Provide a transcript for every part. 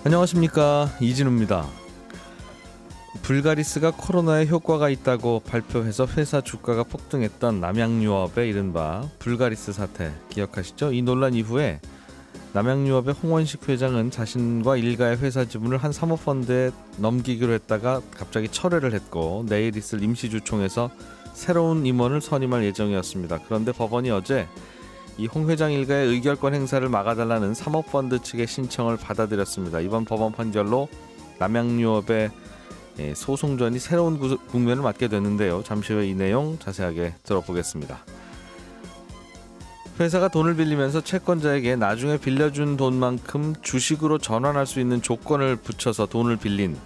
안녕하십니까, 이진우입니다. 불가리스가 코로나에 효과가 있다고 발표해서 회사 주가가 폭등했던 남양유업의 이른바 불가리스 사태 기억하시죠? 이 논란 이후에 남양유업의 홍원식 회장은 자신과 일가의 회사 지분을 한 사모펀드에 넘기기로 했다가 갑자기 철회를 했고 내일 있을 임시주총에서 새로운 임원을 선임할 예정이었습니다. 그런데 법원이 어제 이 홍 회장 일가의 의결권 행사를 막아달라는 사모펀드 측의 신청을 받아들였습니다. 이번 법원 판결로 남양유업의 소송전이 새로운 국면을 맞게 됐는데요. 잠시 후에 이 내용 자세하게 들어보겠습니다. 회사가 돈을 빌리면서 채권자에게 나중에 빌려준 돈만큼 주식으로 전환할 수 있는 조건을 붙여서 돈을 빌린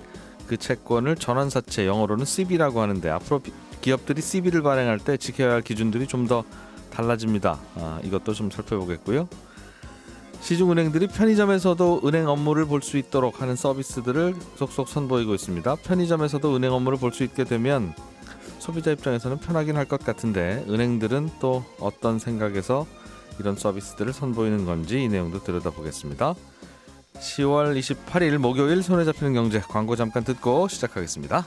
그 채권을 전환사채, 영어로는 CB라고 하는데 앞으로 기업들이 CB를 발행할 때 지켜야 할 기준들이 좀 더 달라집니다. 이것도 좀 살펴보겠고요. 시중은행들이 편의점에서도 은행 업무를 볼 수 있도록 하는 서비스들을 속속 선보이고 있습니다. 편의점에서도 은행 업무를 볼 수 있게 되면 소비자 입장에서는 편하긴 할 것 같은데 은행들은 또 어떤 생각에서 이런 서비스들을 선보이는 건지 이 내용도 들여다보겠습니다. 10월 28일 목요일 손에 잡히는 경제, 광고 잠깐 듣고 시작하겠습니다.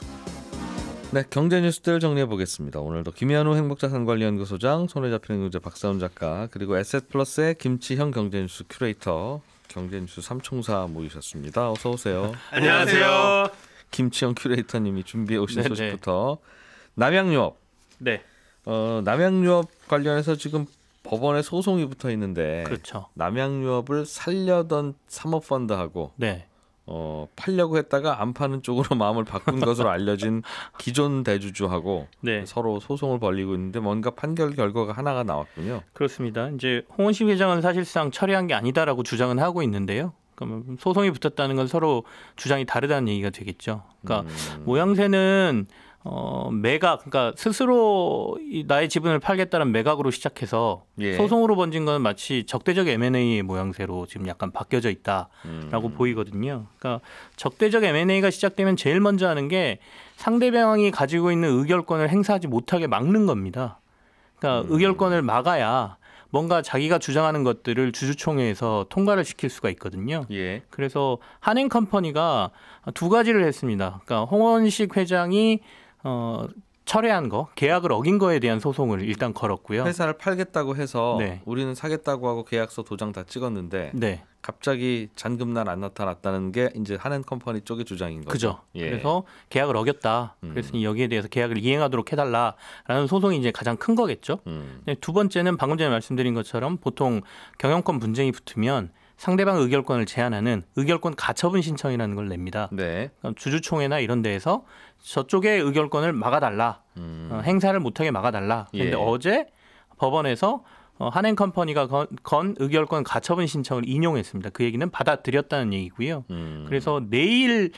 네, 경제 뉴스들 정리해 보겠습니다. 오늘도 김현우 행복자산관리연구소장, 손에 잡히는 경제 박사훈 작가, 그리고 에셋플러스의 김치형 경제뉴스 큐레이터, 경제뉴스 삼총사 모이셨습니다. 어서 오세요. 안녕하세요. 김치형 큐레이터님이 준비해 오신 소식부터 남양유업. 네. 남양유업 관련해서 지금 법원에 소송이 붙어 있는데, 그렇죠. 남양유업을 살려던 사모펀드하고 네. 팔려고 했다가 안 파는 쪽으로 마음을 바꾼 것으로 알려진 기존 대주주하고 네. 서로 소송을 벌이고 있는데 뭔가 판결 결과가 하나가 나왔군요. 그렇습니다. 이제 홍원식 회장은 사실상 철회한 게 아니다라고 주장은 하고 있는데요. 그러면 소송이 붙었다는 건 서로 주장이 다르다는 얘기가 되겠죠. 그러니까 모양새는 매각, 그러니까 스스로 나의 지분을 팔겠다는 매각으로 시작해서 소송으로 번진 건 마치 적대적 M&A의 모양새로 지금 약간 바뀌어져 있다라고 보이거든요. 그러니까 적대적 M&A가 시작되면 제일 먼저 하는 게 상대방이 가지고 있는 의결권을 행사하지 못하게 막는 겁니다. 그러니까 의결권을 막아야 뭔가 자기가 주장하는 것들을 주주총회에서 통과를 시킬 수가 있거든요. 그래서 한행컴퍼니가 두 가지를 했습니다. 그러니까 홍원식 회장이 철회한 거, 계약을 어긴 거에 대한 소송을 일단 걸었고요. 회사를 팔겠다고 해서 우리는 사겠다고 하고 계약서 도장 다 찍었는데 갑자기 잔금날 안 나타났다는 게 이제 한행컴퍼니 쪽의 주장인 거죠. 그죠. 그래서 계약을 어겼다. 그랬으니 여기에 대해서 계약을 이행하도록 해달라라는 소송이 이제 가장 큰 거겠죠. 두 번째는 방금 전에 말씀드린 것처럼 보통 경영권 분쟁이 붙으면 상대방 의결권을 제한하는 의결권 가처분 신청이라는 걸 냅니다. 주주총회나 이런 데에서 저쪽의 의결권을 막아달라, 행사를 못하게 막아달라. 그런데 어제 법원에서 한행컴퍼니가 건 의결권 가처분 신청을 인용했습니다. 그 얘기는 받아들였다는 얘기고요. 그래서 내일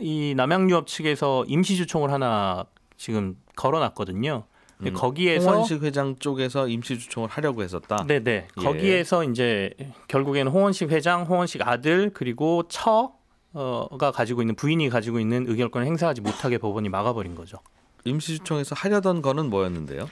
이 남양유업 측에서 임시주총을 하나 지금 걸어놨거든요. 거기에서 홍원식 회장 쪽에서 임시주총을 하려고 했었다. 네네. 거기에서 이제 결국에는 홍원식 회장, 홍원식 아들 그리고 처가 가지고 있는 부인이 가지고 있는 의결권을 행사하지 못하게 법원이 막아버린 거죠. 임시주총에서 하려던 거는 뭐였는데요?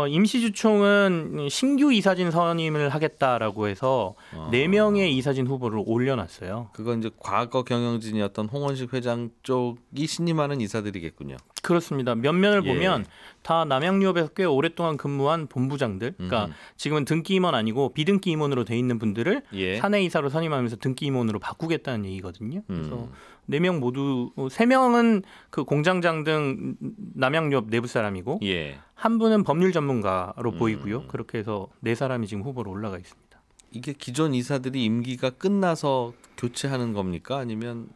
임시주총은 신규 이사진 선임을 하겠다라고 해서 4명의 이사진 후보를 올려놨어요. 그건 이제 과거 경영진이었던 홍원식 회장 쪽이 신임하는 이사들이겠군요. 그렇습니다. 면면을 보면 다 남양유업에서 꽤 오랫동안 근무한 본부장들, 그러니까 지금은 등기 임원 아니고 비등기 임원으로 돼 있는 분들을 사내 이사로 선임하면서 등기 임원으로 바꾸겠다는 얘기거든요. 그래서 4명 모두 3명은 그 공장장 등 남양유업 내부 사람이고 한 분은 법률 전문가로 보이고요. 그렇게 해서 4사람이 지금 후보로 올라가 있습니다. 이게 기존 이사들이 임기가 끝나서 교체하는 겁니까? 아니면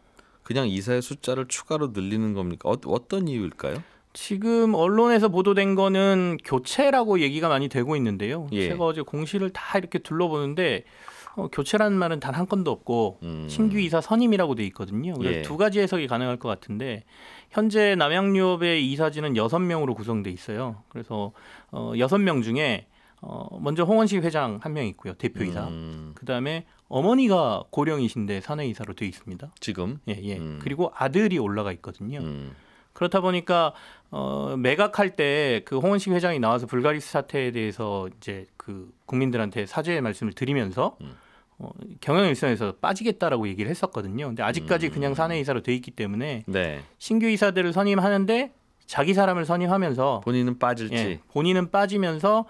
그냥 이사의 숫자를 추가로 늘리는 겁니까? 어떤 이유일까요? 지금 언론에서 보도된 거는 교체라고 얘기가 많이 되고 있는데요. 제가 어제 공시를 다 이렇게 둘러보는데 교체라는 말은 단 한 건도 없고 신규 이사 선임이라고 돼 있거든요. 그래서 두 가지 해석이 가능할 것 같은데 현재 남양유업의 이사진은 6명으로 구성돼 있어요. 그래서 6명 중에 먼저 홍원식 회장 1명 있고요. 대표이사. 그다음에 어머니가 고령이신데 사내이사로 돼 있습니다. 지금? 그리고 아들이 올라가 있거든요. 그렇다 보니까 매각할 때 그 홍원식 회장이 나와서 불가리스 사태에 대해서 이제 그 국민들한테 사죄의 말씀을 드리면서 경영일선에서 빠지겠다라고 얘기를 했었거든요. 근데 아직까지 그냥 사내이사로 돼 있기 때문에 네. 신규 이사들을 선임하는데 자기 사람을 선임하면서 본인은 빠질지, 본인은 빠지면서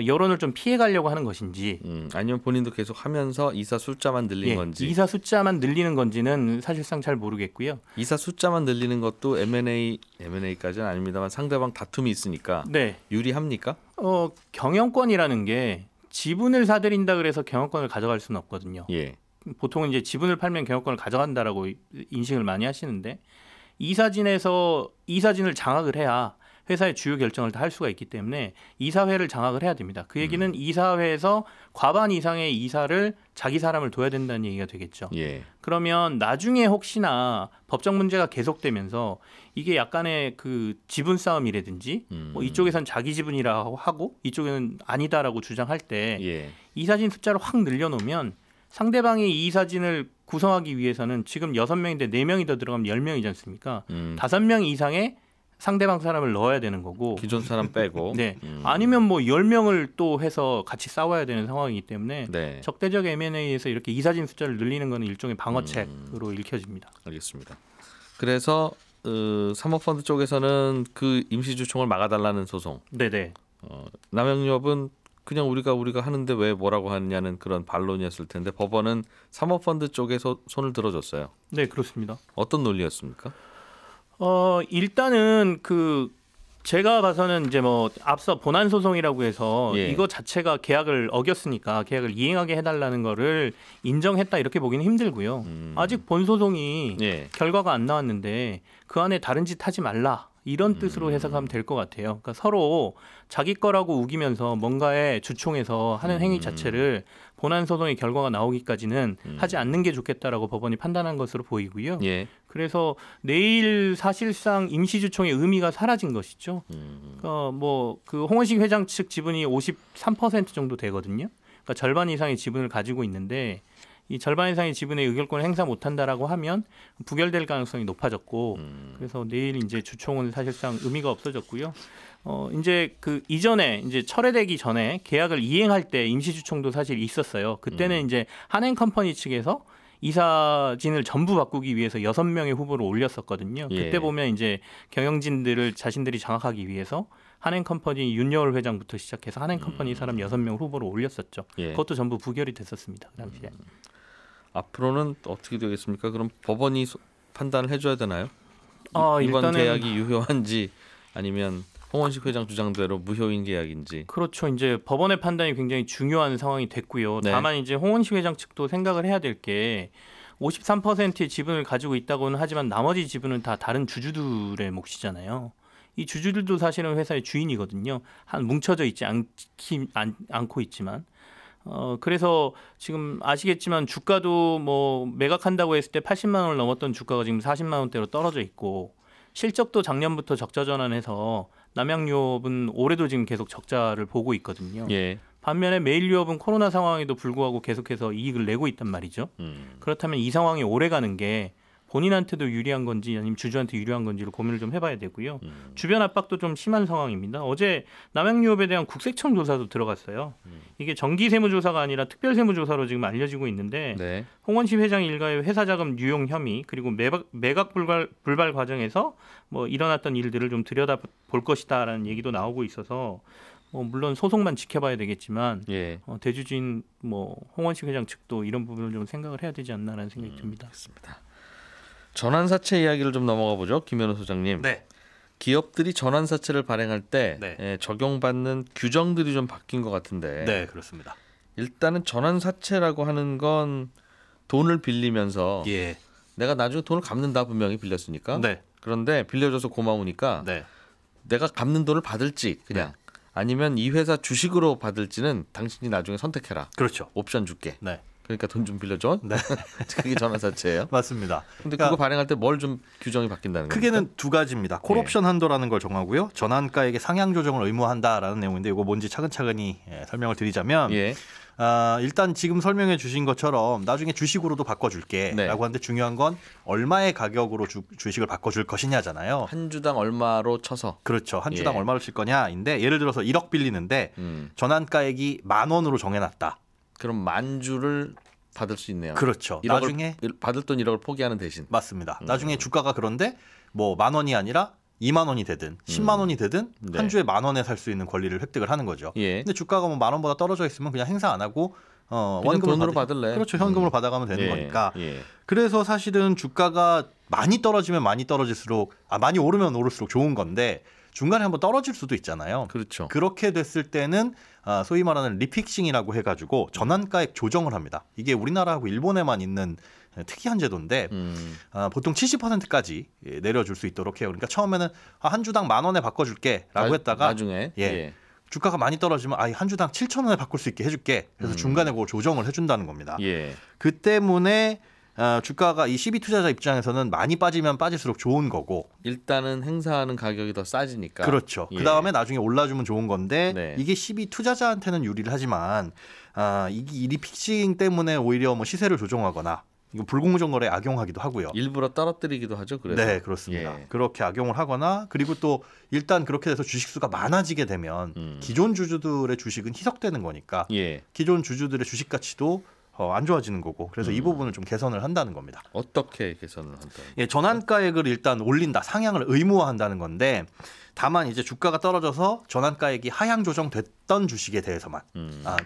여론을 좀 피해가려고 하는 것인지, 아니면 본인도 계속 하면서 이사 숫자만 늘린 건지. 이사 숫자만 늘리는 건지는 사실상 잘 모르겠고요. 이사 숫자만 늘리는 것도 M&A까지는 아닙니다만 상대방 다툼이 있으니까 네. 유리합니까? 경영권이라는 게 지분을 사들인다 그래서 경영권을 가져갈 수는 없거든요. 예. 보통은 이제 지분을 팔면 경영권을 가져간다라고 인식을 많이 하시는데 이사진에서 이사진을 장악을 해야 회사의 주요 결정을 다 할 수가 있기 때문에 이사회를 장악을 해야 됩니다. 그 얘기는 이사회에서 과반 이상의 이사를 자기 사람을 둬야 된다는 얘기가 되겠죠. 예. 그러면 나중에 혹시나 법적 문제가 계속되면서 이게 약간의 그 지분 싸움이라든지 뭐 이쪽에선 자기 지분이라고 하고 이쪽에는 아니다라고 주장할 때 이사진 숫자를 확 늘려놓으면 상대방이 이 이사진을 구성하기 위해서는 지금 6명인데 4명이 더 들어가면 10명이지 않습니까? 5명 이상의 상대방 사람을 넣어야 되는 거고 기존 사람 빼고 네. 아니면 뭐 10명을 또 해서 같이 싸워야 되는 상황이기 때문에 네. 적대적 M&A에서 이렇게 이사진 숫자를 늘리는 것은 일종의 방어책으로 읽혀집니다. 알겠습니다. 그래서 사모펀드 쪽에서는 그 임시주총을 막아달라는 소송. 네네. 남영유업은 그냥 우리가 하는데 왜 뭐라고 하느냐는 그런 반론이었을 텐데 법원은 사모펀드 쪽에 손을 들어줬어요. 네, 그렇습니다. 어떤 논리였습니까? 일단은 제가 봐서는 이제 뭐 앞서 본안 소송이라고 해서 이거 자체가 계약을 어겼으니까 계약을 이행하게 해달라는 거를 인정했다 이렇게 보기는 힘들고요. 아직 본 소송이 결과가 안 나왔는데 그 안에 다른 짓 하지 말라. 이런 뜻으로 해석하면 될 것 같아요. 그러니까 서로 자기 거라고 우기면서 뭔가의 주총에서 하는 행위 자체를 본안 소송의 결과가 나오기까지는 하지 않는 게 좋겠다라고 법원이 판단한 것으로 보이고요. 그래서 내일 사실상 임시주총의 의미가 사라진 것이죠. 그러니까 뭐 그 홍원식 회장 측 지분이 53% 정도 되거든요. 그러니까 절반 이상의 지분을 가지고 있는데 이 절반 이상의 지분의 의결권을 행사 못한다라고 하면 부결될 가능성이 높아졌고 그래서 내일 이제 주총은 사실상 의미가 없어졌고요. 이제 그 이전에 이제 철회되기 전에 계약을 이행할 때 임시주총도 사실 있었어요. 그때는 이제 한행컴퍼니 측에서 이사진을 전부 바꾸기 위해서 6명의 후보를 올렸었거든요. 그때 보면 이제 경영진들을 자신들이 장악하기 위해서 한행컴퍼니 윤여울 회장부터 시작해서 한행컴퍼니 사람 6명 후보를 올렸었죠. 그것도 전부 부결이 됐었습니다. 그 당시에. 앞으로는 어떻게 되겠습니까? 그럼 법원이 판단을 해줘야 되나요? 이번 일단은 계약이 유효한지 아니면 홍원식 회장 주장대로 무효인 계약인지. 그렇죠. 이제 법원의 판단이 굉장히 중요한 상황이 됐고요. 다만 이제 홍원식 회장 측도 생각을 해야 될 게 53%의 지분을 가지고 있다고는 하지만 나머지 지분은 다 다른 주주들의 몫이잖아요. 이 주주들도 사실은 회사의 주인이거든요. 한 뭉쳐져 있지 않고 있지만. 그래서 지금 아시겠지만 주가도 뭐 매각한다고 했을 때 80만 원을 넘었던 주가가 지금 40만 원대로 떨어져 있고 실적도 작년부터 적자 전환해서 남양유업은 올해도 지금 계속 적자를 보고 있거든요. 반면에 메일유업은 코로나 상황에도 불구하고 계속해서 이익을 내고 있단 말이죠. 그렇다면 이 상황이 오래 가는 게 본인한테도 유리한 건지 아니면 주주한테 유리한 건지를 고민을 좀 해봐야 되고요. 주변 압박도 좀 심한 상황입니다. 어제 남양유업에 대한 국세청 조사도 들어갔어요. 이게 정기세무조사가 아니라 특별세무조사로 지금 알려지고 있는데 홍원식 회장 일가의 회사자금 유용 혐의 그리고 매각 불발 과정에서 뭐 일어났던 일들을 좀 들여다볼 것이다라는 얘기도 나오고 있어서 물론 소송만 지켜봐야 되겠지만 대주주인 뭐 홍원식 회장 측도 이런 부분을 좀 생각을 해야 되지 않나라는 생각이 듭니다. 그렇습니다. 전환사채 이야기를 좀 넘어가 보죠. 김현우 소장님. 기업들이 전환사채를 발행할 때 적용받는 규정들이 좀 바뀐 것 같은데. 네, 그렇습니다. 일단은 전환사채라고 하는 건 돈을 빌리면서 내가 나중에 돈을 갚는다 분명히 빌렸으니까. 그런데 빌려줘서 고마우니까 내가 갚는 돈을 받을지 그냥 아니면 이 회사 주식으로 받을지는 당신이 나중에 선택해라. 그렇죠. 옵션 줄게. 그러니까 돈 좀 빌려줘. 그게 전환사채예요. 맞습니다. 근데 그거 발행할 때 뭘 좀 규정이 바뀐다는 거예요? 크게는 두 가지입니다. 콜옵션 한도라는 걸 정하고요. 전환가액의 상향 조정을 의무한다라는 내용인데 이거 뭔지 차근차근히 설명을 드리자면 일단 지금 설명해 주신 것처럼 나중에 주식으로도 바꿔줄게라고 하는데 중요한 건 얼마의 가격으로 주식을 바꿔줄 것이냐잖아요. 한 주당 얼마로 쳐서. 그렇죠. 한 주당 얼마로 칠 거냐인데 예를 들어서 1억 빌리는데 전환가액이 10,000원으로 정해놨다. 그럼 10,000주를 받을 수 있네요. 그렇죠. 1억을, 나중에 받을 돈 1억을 포기하는 대신. 맞습니다. 나중에 주가가 그런데 뭐 10,000원이 아니라 20,000원이 되든 10만 원이 되든 네. 한 주에 10,000원에 살 수 있는 권리를 획득을 하는 거죠. 예. 근데 주가가 뭐 10,000원보다 떨어져 있으면 그냥 행사 안 하고 원금으로 받을래. 그렇죠. 현금으로 받아가면 되는 예. 거니까. 예. 그래서 사실은 주가가 많이 떨어지면 많이 떨어질수록 많이 오르면 오를수록 좋은 건데 중간에 한번 떨어질 수도 있잖아요. 그렇죠. 그렇게 됐을 때는 소위 말하는 리픽싱이라고 해가지고 전환가액 조정을 합니다. 이게 우리나라하고 일본에만 있는 특이한 제도인데 보통 70%까지 내려줄 수 있도록 해요. 그러니까 처음에는 한 주당 10,000원에 바꿔줄게라고 했다가 나중에 주가가 많이 떨어지면 한 주당 7,000원에 바꿀 수 있게 해줄게. 그래서 중간에 그걸 조정을 해준다는 겁니다. 그 때문에 주가가 이 CB 투자자 입장에서는 많이 빠지면 빠질수록 좋은 거고 일단은 행사하는 가격이 더 싸지니까. 그렇죠. 그 다음에 나중에 올라주면 좋은 건데 이게 CB 투자자한테는 유리를 하지만 이 리픽싱 때문에 오히려 뭐 시세를 조정하거나 이거 불공정 거래에 악용하기도 하고요. 일부러 떨어뜨리기도 하죠. 그래서. 네, 그렇습니다. 그렇게 악용을 하거나 그리고 또 일단 그렇게 돼서 주식 수가 많아지게 되면 기존 주주들의 주식은 희석되는 거니까 기존 주주들의 주식 가치도 안 좋아지는 거고 그래서 이 부분을 좀 개선을 한다는 겁니다. 어떻게 개선을 한다? 전환가액을 일단 올린다, 상향을 의무화한다는 건데 다만 이제 주가가 떨어져서 전환가액이 하향 조정됐던 주식에 대해서만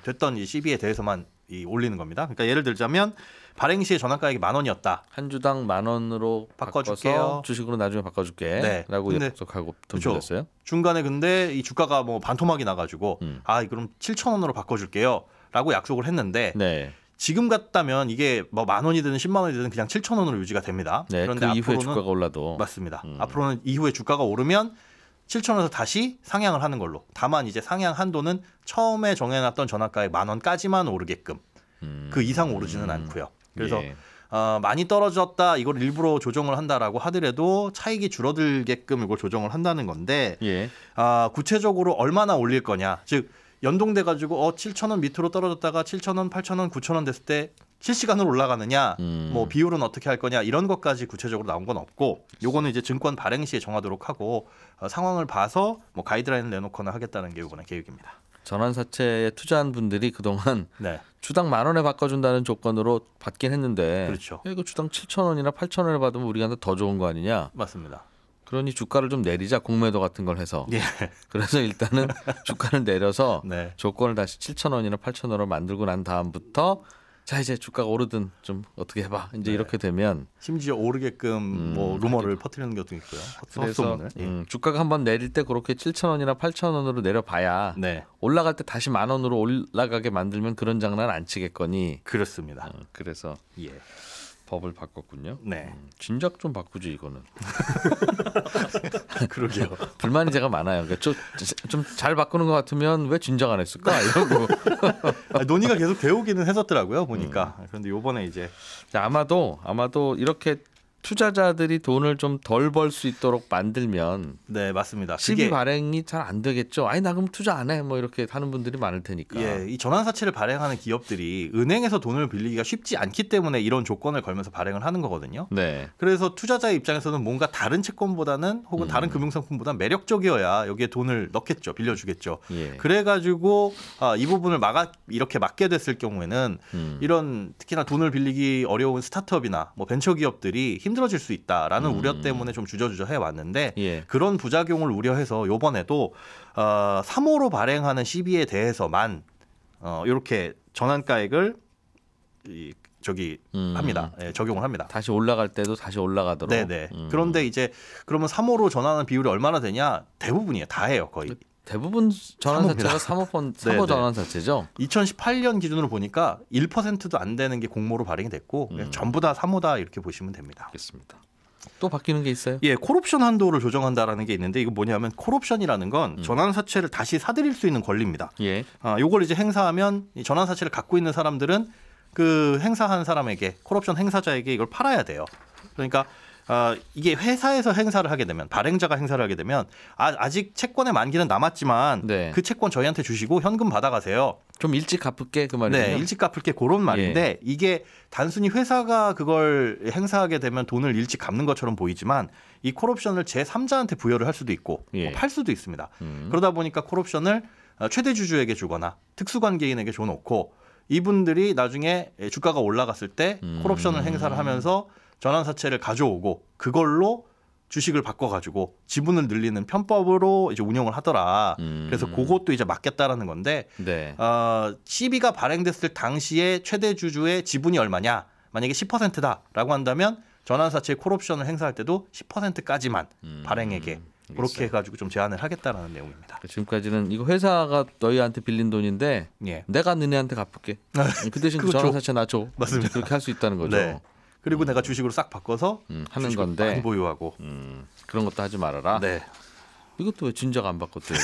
됐던 이 CB에 대해서만 올리는 겁니다. 그러니까 예를 들자면 발행 시에 전환가액이 10,000원이었다. 한 주당 10,000원으로 바꿔줄게요. 주식으로 나중에 바꿔줄게. 라고 약속하고 돈 빌렸어요. 중간에 근데 이 주가가 뭐 반토막이 나가지고 그럼 7,000원으로 바꿔줄게요. 라고 약속을 했는데 지금 같다면 이게 뭐 10,000원이 되든 10만 원이 되든 그냥 7,000원으로 유지가 됩니다. 그런데 그 이후에 주가가 올라도 맞습니다. 앞으로는 이후에 주가가 오르면 7,000원에서 다시 상향을 하는 걸로. 다만 이제 상향 한도는 처음에 정해놨던 전환가액 10,000원까지만 오르게끔 그 이상 오르지는 않고요. 그래서 많이 떨어졌다 이걸 일부러 조정을 한다라고 하더라도 차익이 줄어들게끔 이걸 조정을 한다는 건데 구체적으로 얼마나 올릴 거냐. 즉 연동돼 가지고 7,000원 밑으로 떨어졌다가 7,000원, 8,000원, 9,000원 됐을 때 실시간으로 올라가느냐, 뭐 비율은 어떻게 할 거냐 이런 것까지 구체적으로 나온 건 없고, 요거는 이제 증권 발행 시에 정하도록 하고 상황을 봐서 뭐 가이드라인을 내놓거나 하겠다는 게 이번에 계획입니다. 전환사채에 투자한 분들이 그동안 주당 10,000원에 바꿔준다는 조건으로 받긴 했는데, 그렇죠. 이거 주당 7,000원이나 8,000원에 받으면 우리가 더 좋은 거 아니냐? 맞습니다. 그러니 주가를 좀 내리자, 공매도 같은 걸 해서. 그래서 일단은 주가를 내려서 조건을 다시 7,000원이나 8,000원으로 만들고 난 다음부터 자 이제 주가가 오르든 좀 어떻게 해봐. 이제 이렇게 되면 심지어 오르게끔 뭐 루머를 퍼뜨리는 것도 있고요. 그래서 주가가 한번 내릴 때 그렇게 7,000원이나 8,000원으로 내려봐야 올라갈 때 다시 10,000원으로 올라가게 만들면 그런 장난 안 치겠거니. 그렇습니다. 그래서 법을 바꿨군요. 네. 진작 좀 바꾸지 이거는. 그러게요. 불만이 제가 많아요. 그러니까 좀 잘 바꾸는 것 같으면 왜 진작 안 했을까 이러고. 논의가 계속 되오기는 했었더라고요. 보니까. 그런데 이번에 이제 아마도 이렇게 투자자들이 돈을 좀 덜 벌 수 있도록 만들면 맞습니다. CB 발행이 잘 안 되겠죠. 아니 나 그럼 투자 안 해. 뭐 이렇게 하는 분들이 많을 테니까. 이 전환사채를 발행하는 기업들이 은행에서 돈을 빌리기가 쉽지 않기 때문에 이런 조건을 걸면서 발행을 하는 거거든요. 그래서 투자자의 입장에서는 뭔가 다른 채권보다는 혹은 다른 금융상품보다 매력적이어야 여기에 돈을 넣겠죠. 빌려주겠죠. 그래가지고 이 부분을 이렇게 막게 됐을 경우에는 이런 특히나 돈을 빌리기 어려운 스타트업이나 뭐 벤처기업들이 힘들어질 수 있다라는 우려 때문에 좀 주저주저 해왔는데 그런 부작용을 우려해서 이번에도 3호로 발행하는 CB에 대해서만 이렇게 전환가액을 합니다. 적용을 합니다. 다시 올라갈 때도 다시 올라가도록. 그런데 이제 그러면 3호로 전환하는 비율이 얼마나 되냐? 대부분이에요. 다 해요. 거의. 대부분 전환사채가 3호 전환사채죠. 2018년 기준으로 보니까 1%도 안 되는 게 공모로 발행이 됐고 전부 다 3호다 이렇게 보시면 됩니다. 알겠습니다. 또 바뀌는 게 있어요? 콜옵션 한도를 조정한다라는 게 있는데 이거 뭐냐면 콜옵션이라는 건 전환사채를 다시 사들일 수 있는 권리입니다. 요걸 이제 행사하면 이 전환사채를 갖고 있는 사람들은 그 행사한 사람에게 콜옵션 행사자에게 이걸 팔아야 돼요. 그러니까 이게 회사에서 행사를 하게 되면 발행자가 행사를 하게 되면 아직 채권의 만기는 남았지만 그 채권 저희한테 주시고 현금 받아가세요. 좀 일찍 갚을게 그 말이에요. 일찍 갚을게 그런 말인데 이게 단순히 회사가 그걸 행사하게 되면 돈을 일찍 갚는 것처럼 보이지만 이 콜옵션을 제3자한테 부여를 할 수도 있고 팔 수도 있습니다. 그러다 보니까 콜옵션을 최대 주주에게 주거나 특수관계인에게 줘놓고 이분들이 나중에 주가가 올라갔을 때 콜옵션을 행사를 하면서 전환사채를 가져오고 그걸로 주식을 바꿔가지고 지분을 늘리는 편법으로 이제 운영을 하더라. 그래서 그것도 이제 막겠다라는 건데 네. CB가 발행됐을 당시에 최대 주주의 지분이 얼마냐? 만약에 10%다라고 한다면 전환사채 콜옵션을 행사할 때도 10%까지만 발행액에 그렇게 해가지고 좀 제한을 하겠다라는 내용입니다. 지금까지는 이거 회사가 너희한테 빌린 돈인데 예. 내가 너네한테 갚을게. 그 대신 그렇죠. 전환사채 나 줘. 맞습니다. 그렇게 할 수 있다는 거죠. 네. 그리고 내가 주식으로 싹 바꿔서 하는 주식을 건데 많이 보유하고 그런 것도 하지 말아라. 네. 이것도 왜 진작 안 바꿨대요?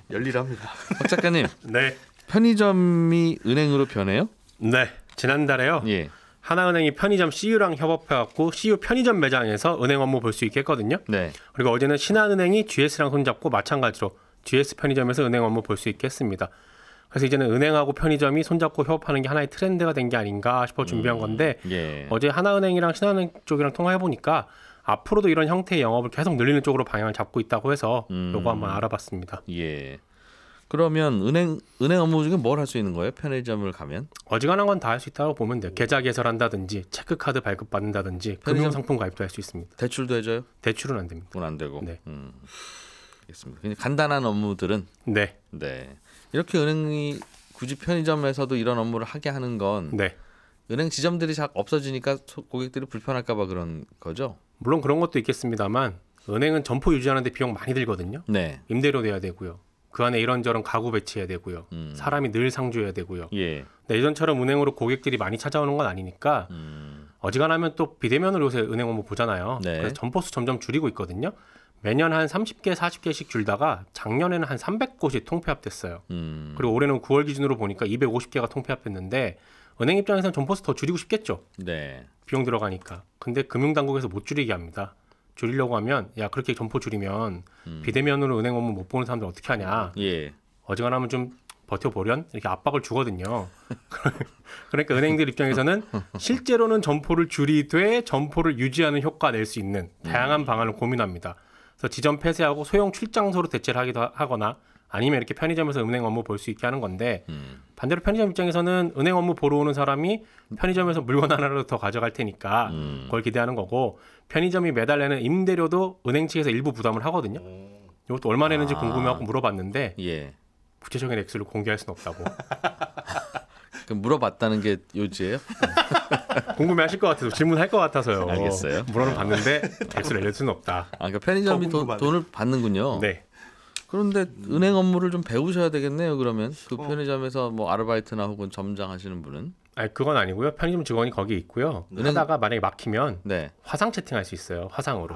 열일합니다. 박 작가님, 네. 편의점이 은행으로 변해요? 네. 지난달에요. 예. 하나은행이 편의점 CU랑 협업해갖고 CU 편의점 매장에서 은행 업무 볼 수 있게 했거든요. 네. 그리고 어제는 신한은행이 GS랑 손잡고 마찬가지로 GS 편의점에서 은행 업무 볼 수 있게 했습니다. 그래서 이제는 은행하고 편의점이 손잡고 협업하는 게 하나의 트렌드가 된 게 아닌가 싶어 준비한 건데 예. 어제 하나은행이랑 신한은행 쪽이랑 통화해보니까 앞으로도 이런 형태의 영업을 계속 늘리는 쪽으로 방향을 잡고 있다고 해서 요거 한번 알아봤습니다. 예. 그러면 은행 업무 중에 뭘 할 수 있는 거예요? 편의점을 가면? 어지간한 건 다 할 수 있다고 보면 돼요. 계좌 개설한다든지 체크카드 발급받는다든지 금융상품 가입도 할 수 있습니다. 대출도 해줘요? 대출은 안 됩니다. 그건 안 되고. 네. 알겠습니다. 그냥 간단한 업무들은 네. 네. 이렇게 은행이 굳이 편의점에서도 이런 업무를 하게 하는 건 네. 은행 지점들이 잘 없어지니까 고객들이 불편할까 봐 그런 거죠? 물론 그런 것도 있겠습니다만 은행은 점포 유지하는데 비용 많이 들거든요. 네. 임대료 내야 되고요. 그 안에 이런저런 가구 배치해야 되고요. 사람이 늘 상주해야 되고요. 예. 네, 예전처럼 은행으로 고객들이 많이 찾아오는 건 아니니까 어지간하면 또 비대면으로 요새 은행 업무 보잖아요. 네. 그래서 점포수 점점 줄이고 있거든요. 매년 한 30개, 40개씩 줄다가 작년에는 한 300곳이 통폐합됐어요. 그리고 올해는 9월 기준으로 보니까 250개가 통폐합됐는데 은행 입장에서는 점포수 더 줄이고 싶겠죠. 네. 비용 들어가니까. 근데 금융당국에서 못 줄이게 합니다. 줄이려고 하면 야 그렇게 점포 줄이면 비대면으로 은행 업무 못 보는 사람들 어떻게 하냐. 예. 어지간하면 좀 버텨보련 이렇게 압박을 주거든요. 그러니까 은행들 입장에서는 실제로는 점포를 줄이되 점포를 유지하는 효과 낼 수 있는 다양한 방안을 고민합니다. 그래서 지점 폐쇄하고 소형 출장소로 대체를 하기도 하거나 아니면 이렇게 편의점에서 은행 업무 볼 수 있게 하는 건데 반대로 편의점 입장에서는 은행 업무 보러 오는 사람이 편의점에서 물건 하나를 더 가져갈 테니까 그걸 기대하는 거고 편의점이 매달 내는 임대료도 은행 측에서 일부 부담을 하거든요. 이것도 얼마 내는지 궁금해하고 물어봤는데 예. 구체적인 액수를 공개할 수는 없다고. 그럼 물어봤다는 게 요지예요? 궁금해하실 것 같아서 질문할 것 같아서요. 알겠어요. 물어는 봤는데 액수를 알릴 수는 없다. 아, 그러니까 편의점이 돈을 받는군요. 네. 그런데 은행 업무를 좀 배우셔야 되겠네요. 그러면 그 편의점에서 뭐 아르바이트나 혹은 점장 하시는 분은 아니 그건 아니고요. 편의점 직원이 거기 있고요. 은행- 하다가 만약에 막히면 네. 화상 채팅할 수 있어요. 화상으로.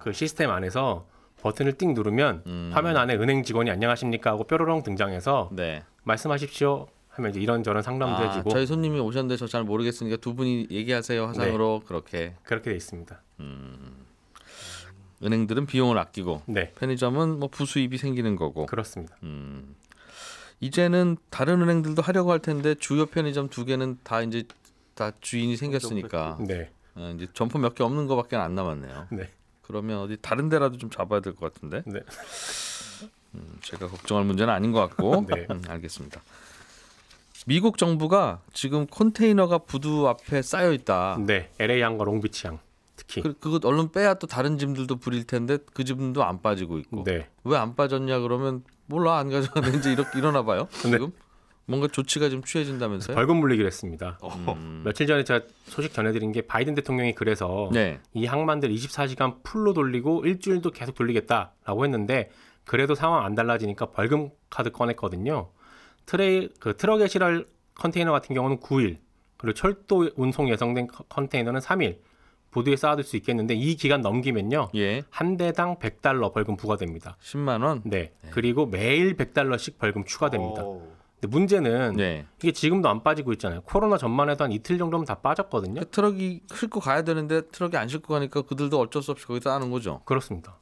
그 시스템 안에서 버튼을 띵 누르면 화면 안에 은행 직원이 안녕하십니까 하고 뾰로롱 등장해서 네. 말씀하십시오 하면 이제 이런저런 상담도 해주고 저희 손님이 오셨는데 저 잘 모르겠으니까 두 분이 얘기하세요 화상으로 그렇게. 그렇게 돼 있습니다. 은행들은 비용을 아끼고 네, 편의점은 뭐 부수입이 생기는 거고. 그렇습니다. 이제는 다른 은행들도 하려고 할 텐데 주요 편의점 두 개는 다 이제 다 주인이 생겼으니까 네, 이제 점포 몇 개 없는 거밖에 안 남았네요. 네, 그러면 어디 다른 데라도 좀 잡아야 될 것 같은데. 네. 제가 걱정할 문제는 아닌 것 같고. 네. 알겠습니다. 미국 정부가 지금 컨테이너가 부두 앞에 쌓여 있다. 네, LA 항과 롱비치 항 특히. 그거 얼른 빼야 또 다른 짐들도 부릴 텐데 그 짐도 안 빠지고 있고. 네, 왜 안 빠졌냐 그러면 몰라 안 가져가는지 이렇게 일어나 봐요. 지금 뭔가 조치가 좀 취해진다면서요? 벌금 물리기로 했습니다. 며칠 전에 제가 소식 전해드린 게 바이든 대통령이 그래서 네. 이 항만들 24시간 풀로 돌리고 일주일도 계속 돌리겠다라고 했는데 그래도 상황 안 달라지니까 벌금 카드 꺼냈거든요. 트럭에 실을 컨테이너 같은 경우는 9일, 그리고 철도 운송 예정된 컨테이너는 3일 부두에 쌓아둘 수 있겠는데 이 기간 넘기면요. 예. 한 대당 $100 벌금 부과됩니다. 10만 원. 네. 그리고 매일 $100씩 벌금 추가됩니다. 근데 문제는 네. 이게 지금도 안 빠지고 있잖아요. 코로나 전만 해도 한 이틀 정도면 다 빠졌거든요. 트럭이 싣고 가야 되는데 트럭이 안 싣고 가니까 그들도 어쩔 수 없이 거기다 하는 거죠. 그렇습니다.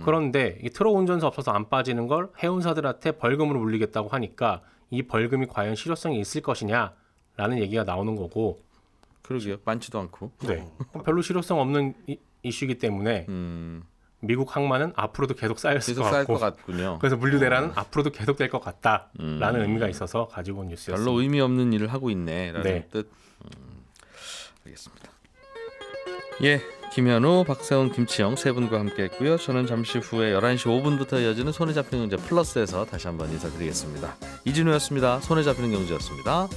그런데 이 트럭 운전사 없어서 안 빠지는 걸 해운사들한테 벌금으로 물리겠다고 하니까 이 벌금이 과연 실효성이 있을 것이냐라는 얘기가 나오는 거고. 그러게요. 많지도 않고. 네. 별로 실효성 없는 이슈이기 때문에 미국 항만은 앞으로도 계속 쌓일 것 같군요. 그래서 물류대란은 앞으로도 계속 될 것 같다라는 의미가 있어서 가지고 온 뉴스였습니다. 별로 의미 없는 일을 하고 있네라는 네. 뜻. 알겠습니다. 예, 김현우, 박세훈, 김치영 세 분과 함께했고요. 저는 잠시 후에 11시 5분부터 이어지는 손에 잡히는 경제 플러스에서 다시 한번 인사드리겠습니다. 이진우였습니다. 손에 잡히는 경제였습니다.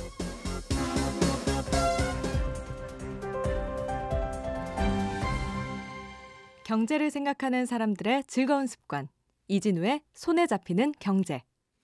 경제를 생각하는 사람들의 즐거운 습관. 이진우의 손에 잡히는 경제.